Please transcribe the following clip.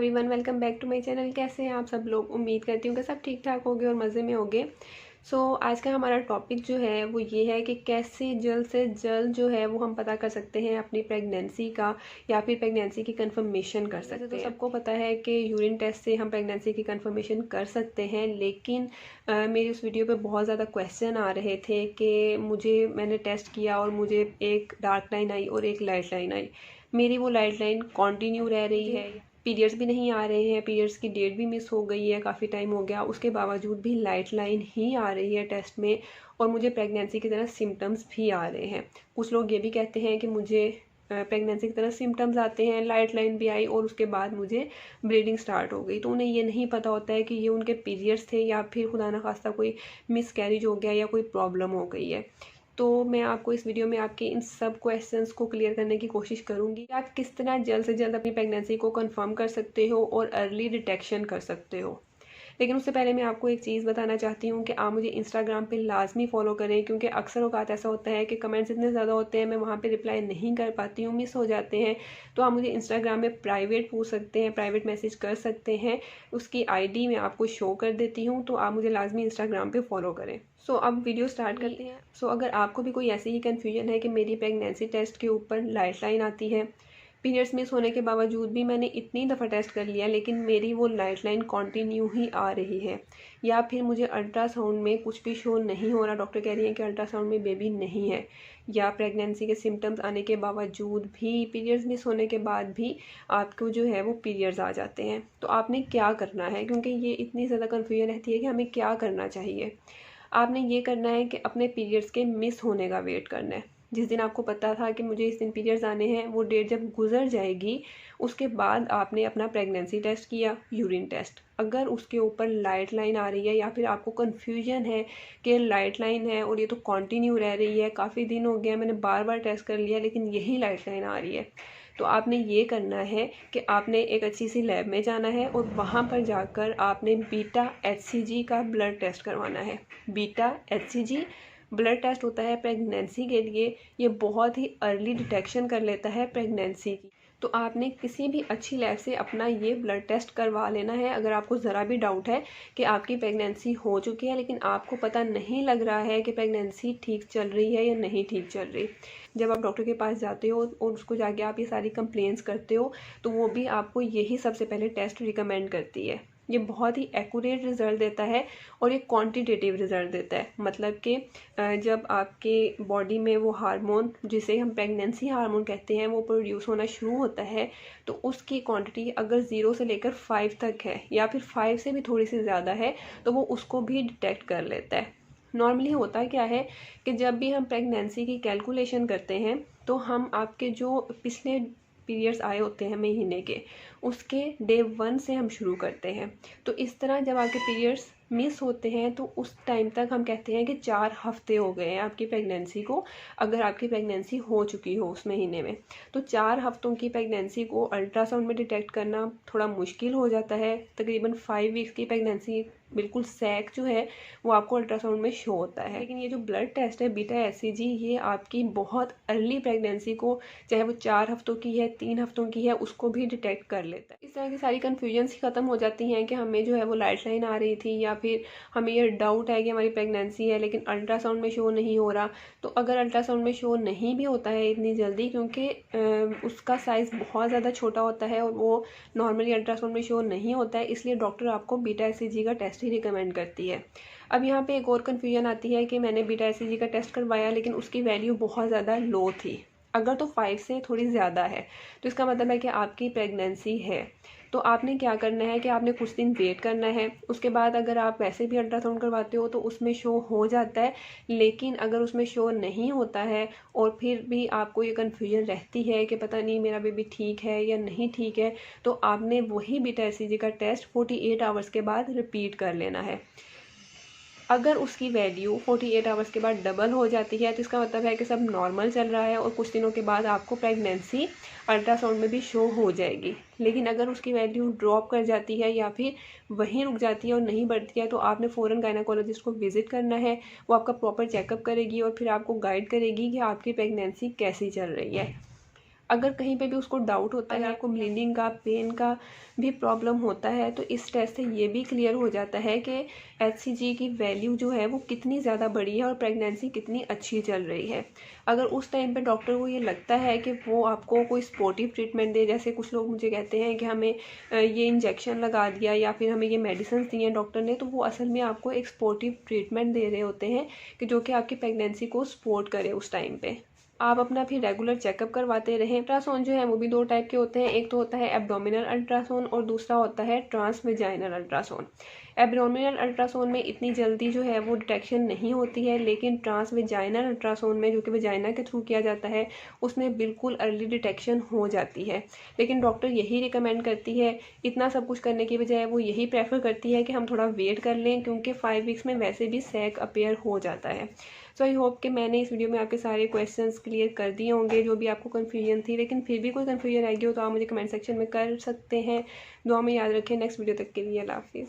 Everyone, welcome back to my channel. कैसे हैं आप सब लोग? उम्मीद करती हूँ कि सब ठीक ठाक होंगे और मज़े में होंगे। आज का हमारा टॉपिक जो है वो ये है कि कैसे जल्द से जल्द जो है वो हम पता कर सकते हैं अपनी प्रेगनेंसी का या फिर प्रेगनेंसी की कंफर्मेशन कर सकते हैं। तो सबको पता है कि यूरिन टेस्ट से हम प्रेगनेंसी की कंफर्मेशन कर सकते हैं, लेकिन मेरी उस वीडियो पे बहुत ज़्यादा क्वेश्चन आ रहे थे कि मैंने टेस्ट किया और मुझे एक डार्क लाइन आई और एक लाइट लाइन आई। मेरी वो लाइट लाइन कंटिन्यू रह रही है, पीरियड्स भी नहीं आ रहे हैं, पीरियड्स की डेट भी मिस हो गई है, काफ़ी टाइम हो गया, उसके बावजूद भी लाइट लाइन ही आ रही है टेस्ट में और मुझे प्रेगनेंसी की तरह सिम्टम्स भी आ रहे हैं। कुछ लोग ये भी कहते हैं कि मुझे प्रेगनेंसी की तरह सिम्टम्स आते हैं, लाइट लाइन भी आई और उसके बाद मुझे ब्लीडिंग स्टार्ट हो गई। तो उन्हें ये नहीं पता होता है कि ये उनके पीरियड्स थे या फिर खुदा न खास्ता कोई मिसकैरेज हो गया या कोई प्रॉब्लम हो गई है। तो मैं आपको इस वीडियो में आपके इन सब क्वेश्चंस को क्लियर करने की कोशिश करूंगी कि आप किस तरह जल्द से जल्द अपनी प्रेगनेंसी को कंफर्म कर सकते हो और अर्ली डिटेक्शन कर सकते हो। लेकिन उससे पहले मैं आपको एक चीज़ बताना चाहती हूँ कि आप मुझे इंस्टाग्राम पे लाजमी फॉलो करें, क्योंकि अक्सर औकात ऐसा होता है कि कमेंट्स इतने ज़्यादा होते हैं, मैं वहाँ पे रिप्लाई नहीं कर पाती हूँ, मिस हो जाते हैं। तो आप मुझे इंस्टाग्राम में प्राइवेट पूछ सकते हैं, प्राइवेट मैसेज कर सकते हैं, उसकी आईडी मैं आपको शो कर देती हूँ, तो आप मुझे लाजमी इंस्टाग्राम पे फॉलो करें। अब वीडियो स्टार्ट करते हैं। अगर आपको भी कोई ऐसी ही कन्फ्यूजन है कि मेरी प्रेगनेंसी टेस्ट के ऊपर लाइट लाइन आती है, पीरियड्स मिस होने के बावजूद भी मैंने इतनी दफ़ा टेस्ट कर लिया लेकिन मेरी वो लाइट लाइन कंटिन्यू ही आ रही है, या फिर मुझे अल्ट्रासाउंड में कुछ भी शो नहीं हो रहा, डॉक्टर कह रही है कि अल्ट्रासाउंड में बेबी नहीं है, या प्रेगनेंसी के सिम्टम्स आने के बावजूद भी, पीरियड्स मिस होने के बाद भी आपको जो है वो पीरियड्स आ जाते हैं, तो आपने क्या करना है? क्योंकि ये इतनी ज़्यादा कन्फ्यूजन रहती है कि हमें क्या करना चाहिए। आपने ये करना है कि अपने पीरियड्स के मिस होने का वेट करना है। जिस दिन आपको पता था कि मुझे इस दिन पीरियड्स आने हैं, वो डेट जब गुजर जाएगी उसके बाद आपने अपना प्रेगनेंसी टेस्ट किया, यूरिन टेस्ट, अगर उसके ऊपर लाइट लाइन आ रही है या फिर आपको कन्फ्यूजन है कि लाइट लाइन है और ये तो कंटिन्यू रह रही है, काफ़ी दिन हो गया, मैंने बार बार टेस्ट कर लिया लेकिन यही लाइट लाइन आ रही है, तो आपने ये करना है कि आपने एक अच्छी सी लैब में जाना है और वहाँ पर जाकर आपने बीटा HCG का ब्लड टेस्ट करवाना है। बीटा HCG ब्लड टेस्ट होता है प्रेगनेंसी के लिए, ये बहुत ही अर्ली डिटेक्शन कर लेता है प्रेगनेंसी की। तो आपने किसी भी अच्छी लैब से अपना ये ब्लड टेस्ट करवा लेना है। अगर आपको ज़रा भी डाउट है कि आपकी प्रेगनेंसी हो चुकी है लेकिन आपको पता नहीं लग रहा है कि प्रेगनेंसी ठीक चल रही है या नहीं ठीक चल रही, जब आप डॉक्टर के पास जाते हो और उसको जाके आप ये सारी कंप्लेंट्स करते हो, तो वो भी आपको यही सबसे पहले टेस्ट रिकमेंड करती है। ये बहुत ही एक्यूरेट रिज़ल्ट देता है और ये क्वांटिटेटिव रिज़ल्ट देता है, मतलब कि जब आपके बॉडी में वो हार्मोन जिसे हम प्रेगनेंसी हार्मोन कहते हैं वो प्रोड्यूस होना शुरू होता है, तो उसकी क्वांटिटी अगर 0 से लेकर 5 तक है या फिर 5 से भी थोड़ी सी ज़्यादा है तो वो उसको भी डिटेक्ट कर लेता है। नॉर्मली होता क्या है कि जब भी हम प्रेगनेंसी की कैलकुलेशन करते हैं तो हम आपके जो पिछले पीरियड्स आए होते हैं महीने के, उसके डे 1 से हम शुरू करते हैं। तो इस तरह जब आपके पीरियड्स मिस होते हैं तो उस टाइम तक हम कहते हैं कि 4 हफ्ते हो गए हैं आपकी प्रेगनेंसी को, अगर आपकी प्रेगनेंसी हो चुकी हो उस महीने में। तो 4 हफ्तों की प्रेगनेंसी को अल्ट्रासाउंड में डिटेक्ट करना थोड़ा मुश्किल हो जाता है। तकरीबन 5 वीक्स की प्रेगनेंसी बिल्कुल सैक जो है वो आपको अल्ट्रासाउंड में शो होता है। लेकिन ये जो ब्लड टेस्ट है बीटा HCG, ये आपकी बहुत अर्ली प्रेगनेंसी को, चाहे वो 4 हफ्तों की है, 3 हफ्तों की है, उसको भी डिटेक्ट कर लेता है। इस तरह की सारी कन्फ्यूजन्स ही ख़त्म हो जाती हैं कि हमें जो है वो लाइट लाइन आ रही थी या फिर हमें ये डाउट है कि हमारी प्रेगनेंसी है लेकिन अल्ट्रासाउंड में शो नहीं हो रहा। तो अगर अल्ट्रासाउंड में शो नहीं भी होता है इतनी जल्दी, क्योंकि उसका साइज़ बहुत ज़्यादा छोटा होता है और वो नॉर्मली अल्ट्रासाउंड में शो नहीं होता है, इसलिए डॉक्टर आपको बीटा HCG का टेस्ट ही रिकमेंड करती है। अब यहाँ पे एक और कन्फ्यूजन आती है कि मैंने बीटा HCG का टेस्ट करवाया लेकिन उसकी वैल्यू बहुत ज़्यादा लो थी। अगर तो 5 से थोड़ी ज़्यादा है तो इसका मतलब है कि आपकी प्रेगनेंसी है। तो आपने क्या करना है कि आपने कुछ दिन वेट करना है, उसके बाद अगर आप वैसे भी अल्ट्रासाउंड करवाते हो तो उसमें शो हो जाता है, लेकिन अगर उसमें शो नहीं होता है और फिर भी आपको ये कन्फ्यूजन रहती है कि पता नहीं मेरा बेबी ठीक है या नहीं ठीक है, तो आपने वही बीटा HCG का टेस्ट 48 आवर्स के बाद रिपीट कर लेना है। अगर उसकी वैल्यू 48 आवर्स के बाद डबल हो जाती है तो इसका मतलब है कि सब नॉर्मल चल रहा है और कुछ दिनों के बाद आपको प्रेगनेंसी अल्ट्रासाउंड में भी शो हो जाएगी। लेकिन अगर उसकी वैल्यू ड्रॉप कर जाती है या फिर वहीं रुक जाती है और नहीं बढ़ती है तो आपने फ़ौरन गायनेकोलॉजिस्ट को विज़िट करना है। वो आपका प्रॉपर चेकअप करेगी और फिर आपको गाइड करेगी कि आपकी प्रेगनेंसी कैसी चल रही है। अगर कहीं पे भी उसको डाउट होता है, आपको ब्लीडिंग का, पेन का भी प्रॉब्लम होता है, तो इस टेस्ट से ये भी क्लियर हो जाता है कि HCG की वैल्यू जो है वो कितनी ज़्यादा बड़ी है और प्रेगनेंसी कितनी अच्छी चल रही है। अगर उस टाइम पे डॉक्टर को ये लगता है कि वो आपको कोई स्पोर्टिव ट्रीटमेंट दे, जैसे कुछ लोग मुझे कहते हैं कि हमें ये इंजेक्शन लगा दिया या फिर हमें ये मेडिसिन दी हैं डॉक्टर ने, तो वो असल में आपको एक स्पोर्टिव ट्रीटमेंट दे रहे होते हैं कि जो कि आपकी प्रेगनेंसी को सपोर्ट करे उस टाइम पे। आप अपना फिर रेगुलर चेकअप करवाते रहें। अल्ट्रासाउंड जो है वो भी 2 टाइप के होते हैं, एक तो होता है एब्डोमिनल अल्ट्रासाउंड और दूसरा होता है ट्रांसवेजाइनल अल्ट्रासाउंड। एब्डोमिनल अल्ट्रासाउंड में इतनी जल्दी जो है वो डिटेक्शन नहीं होती है, लेकिन ट्रांसवेजाइनल अल्ट्रासाउंड में, जो कि वेजाइना के थ्रू किया जाता है, उसमें बिल्कुल अर्ली डिटेक्शन हो जाती है। लेकिन डॉक्टर यही रिकमेंड करती है, इतना सब कुछ करने की बजाय वो यही प्रेफर करती है कि हम थोड़ा वेट कर लें, क्योंकि 5 वीक्स में वैसे भी सैग अपीयर हो जाता है। सो आई होप कि मैंने इस वीडियो में आपके सारे क्वेश्चंस क्लियर कर दिए होंगे, जो भी आपको कन्फ्यूजन थी। लेकिन फिर भी कोई कन्फ्यूजन आएगी हो तो आप मुझे कमेंट सेक्शन में कर सकते हैं। दुआ में याद रखें। नेक्स्ट वीडियो तक के लिए अल्लाह हाफिज़।